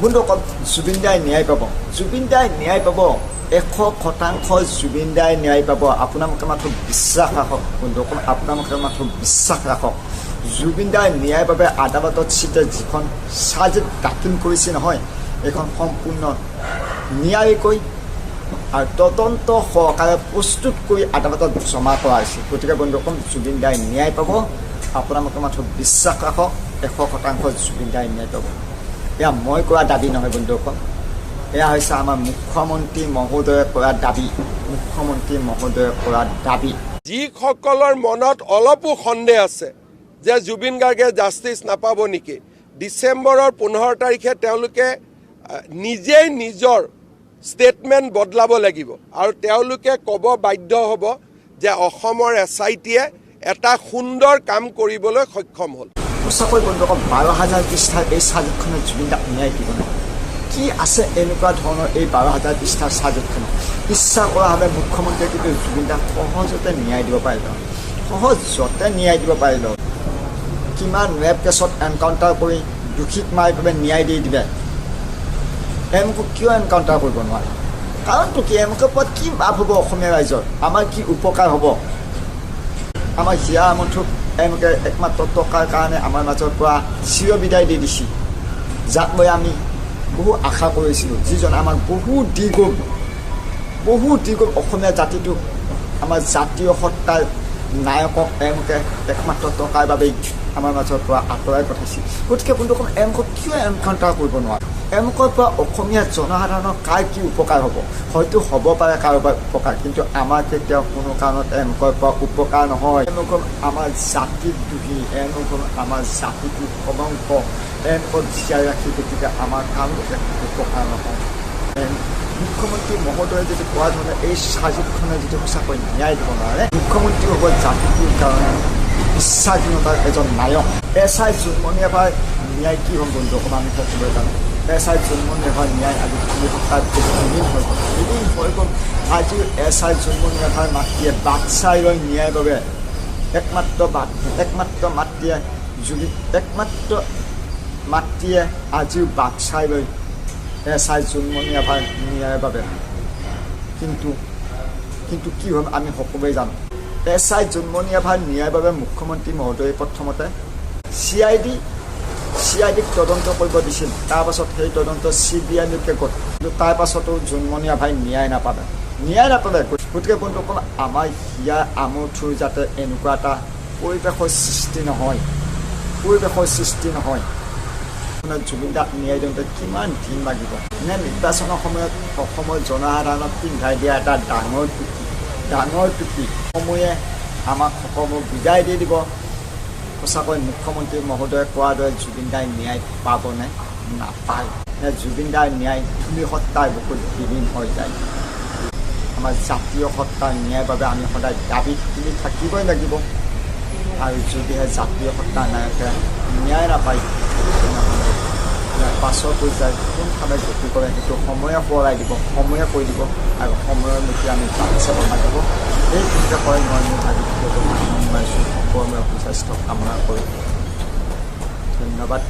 বন্ধুসকল জুবিন দাই ন্যায় পাব, জুবিন দাই ন্যায় পাব, 100% জুবিন দাই ন্যায় পাব। আপোনালোকে মাত্ৰ বিশ্বাস ৰাখক বন্ধুসকল, আপোনালোকে মাত্ৰ বিশ্বাস ৰাখক। জুবিন দাই ন্যায়ৰ বাবে আদালতত চিটে যিখন চাৰ্জত দাখিল কৰিছে নহয়, এইখন সম্পূৰ্ণ ন্যায়িকৈ আৰু তদন্ত সহকাৰে প্ৰস্তুত কৰি আদালতত জমা কৰা হৈছে। গতিকে বন্ধুসকল জুবিন দাই ন্যায় পাব, আপোনালোকে মাত্ৰ বিশ্বাস ৰাখক, 100% জুবিন দাই ন্যায় পাব। এয়া মই কৰা দাবী নহয় বন্ধুসকল, এয়া হৈছে আমাৰ মুখ্যমন্ত্ৰী মহোদয়ে কৰা দাবী, মুখ্যমন্ত্ৰী মহোদয়ে কৰা দাবী। যিসকলৰ মনত অলপো সন্দেহ আছে যে জুবিন গাৰ্গে জাষ্টিছ নাপাব নেকি, ডিচেম্বৰৰ 15 তাৰিখে তেওঁলোকে নিজেই নিজৰ ষ্টেটমেণ্ট বদলাব লাগিব আৰু তেওঁলোকে ক'ব বাধ্য হ'ব যে অসমৰ SITয়ে এটা সুন্দৰ কাম কৰিবলৈ সক্ষম হ'ল। সঁচাকৈ বন্ধুসকল 12,000 পৃষ্ঠাৰ এই চাৰ্জখনে জুবিন দাক ন্যায় দিব নহয়। কি আছে এনেকুৱা ধৰণৰ এই 12,000 পৃষ্ঠাৰ চাৰ্জখনত? ইচ্ছা কৰা হ'লে মুখ্যমন্ত্ৰীয়ে কিন্তু জুবিন দাক সহজতে ন্যায় দিব পাৰিলে, সহজতে ন্যায় দিব পাৰিলে। কিমান ৰেপ কেছত এনকাউণ্টাৰ কৰি দোষীক মাৰি পেলাই ন্যায় দি দিলে, এওঁলোকক কিয় এনকাউণ্টাৰ কৰিব নোৱাৰে? কাৰণটো কি? এওঁলোকৰ ওপৰত কি লাভ হ'ব অসমীয়া ৰাইজৰ? আমাৰ কি উপকাৰ হ'ব? আমাৰ হিয়া আমঠুক এওঁলোকে একমাত্ৰ টকাৰ কাৰণে আমাৰ মাজৰ পৰা চিৰ বিদায় দি দিছিল, যাক লৈ আমি বহু আশা কৰিছিলোঁ, যিজন আমাক বহু দীৰ্ঘ অসমীয়া জাতিটোক আমাৰ জাতীয় সত্তাৰ নায়কক এওঁলোকে একমাত্ৰ টকাৰ বাবেই আমাৰ মাজৰ পৰা আঁতৰাই পঠাইছিল। গতিকে বন্ধুসকল এওঁলোকক কিয় এনকাউণ্টাৰ কৰিব নোৱাৰে? এওঁলোকৰ পৰা অসমীয়া জনসাধাৰণৰ কাৰ কি উপকাৰ হ'ব? হয়তো হ'ব পাৰে কাৰোবাৰ উপকাৰ, কিন্তু আমাৰ কেতিয়াও কোনো কাৰণত এওঁলোকৰ পৰা উপকাৰ নহয়। এওঁলোকৰ আমাৰ জাতিৰ দোষী, এওঁলোকৰ আমাৰ জাতিটোৰ কলংক, এওঁলোকক জীয়াই ৰাখি গতিকে আমাৰ কাৰণতে উপকাৰ নহয়। মুখ্যমন্ত্ৰী মহোদয়ে যদি কোৱা ধৰণে এই চাৰ্জখনে যদি সঁচাকৈ ন্যায় দিব নোৱাৰে, মুখ্যমন্ত্ৰী হ'ব জাতিটোৰ কাৰণে বিশ্বাসহীনতাৰ এজন নায়ক। SI জোনমণিয়ে ন্যায় কি হ'ল বন্ধুসকল আমি সকলোৱে জানো। SI জোনমণিয়ে ন্যায় আজি 3 সপ্তাহ 2 হৈ গ'ল, 2 হৈ গ'ল। আজি SI জোনমণিয়ে মাতৃয়ে বাকচাইলৈ ন্যায়ৰ বাবে একমাত্ৰ মাতৃয়ে আজিও বাকচাইলৈ SI জোনমণিয়ে ন্যায়ৰ বাবে। কিন্তু কি হ'ল আমি সকলোৱে জানো। SI জোনমণিয়ে ন্যায়ৰ বাবে মুখ্যমন্ত্ৰী মহোদয়ে প্ৰথমতে CIDক তদন্ত কৰিব দিছিল, তাৰপাছত সেই তদন্ত CBIলৈকে গ'ল, কিন্তু তাৰপাছতো জোনমণিয়ে ন্যায় নাপালে। গতিকে বন্ধুসকল আমাৰ হিয়া আমঠুৰ যাতে এনেকুৱা এটা পৰিৱেশৰ সৃষ্টি নহয়। জুবিন দাক ন্যায় দিওঁতে কিমান দিন লাগিব? নে নিৰ্বাচনৰ সময়ত অসমৰ জনসাধাৰণক পিন্ধাই দিয়া এটা ডাঙৰ টুপি সময়ে আমাক সকলো বিদায় দি দিব? সঁচাকৈ মুখ্যমন্ত্ৰী মহোদয়ে কোৱাৰ দৰে জুবিন দাই ন্যায় পাবনে? নাপায়। নে জুবিন দাৰ ন্যায় ভূমি সত্তাৰ বহুত বিলীন হৈ যায়? আমাৰ জাতীয় সত্তাৰ ন্যায়ৰ বাবে আমি সদায় দাবী তুলি থাকিবই লাগিব। আৰু যদিহে জাতীয় সত্তাৰ নায়কে ন্যায় নাপায়, পাছৰ পৰ্যায় কোনফালে গতি কৰে সেইটো সময়ে সোঁৱৰাই দিব, সময়ে কৈ দিব, আৰু সময়লৈকে আমি বাট চাব লাগিব। এইখিনিতে কয় মই মোৰ আজি ভিডিঅ'টো সামৰিছোঁ। সকলোৰে সুস্বাস্থ্য কামনা কৰি ধন্যবাদ।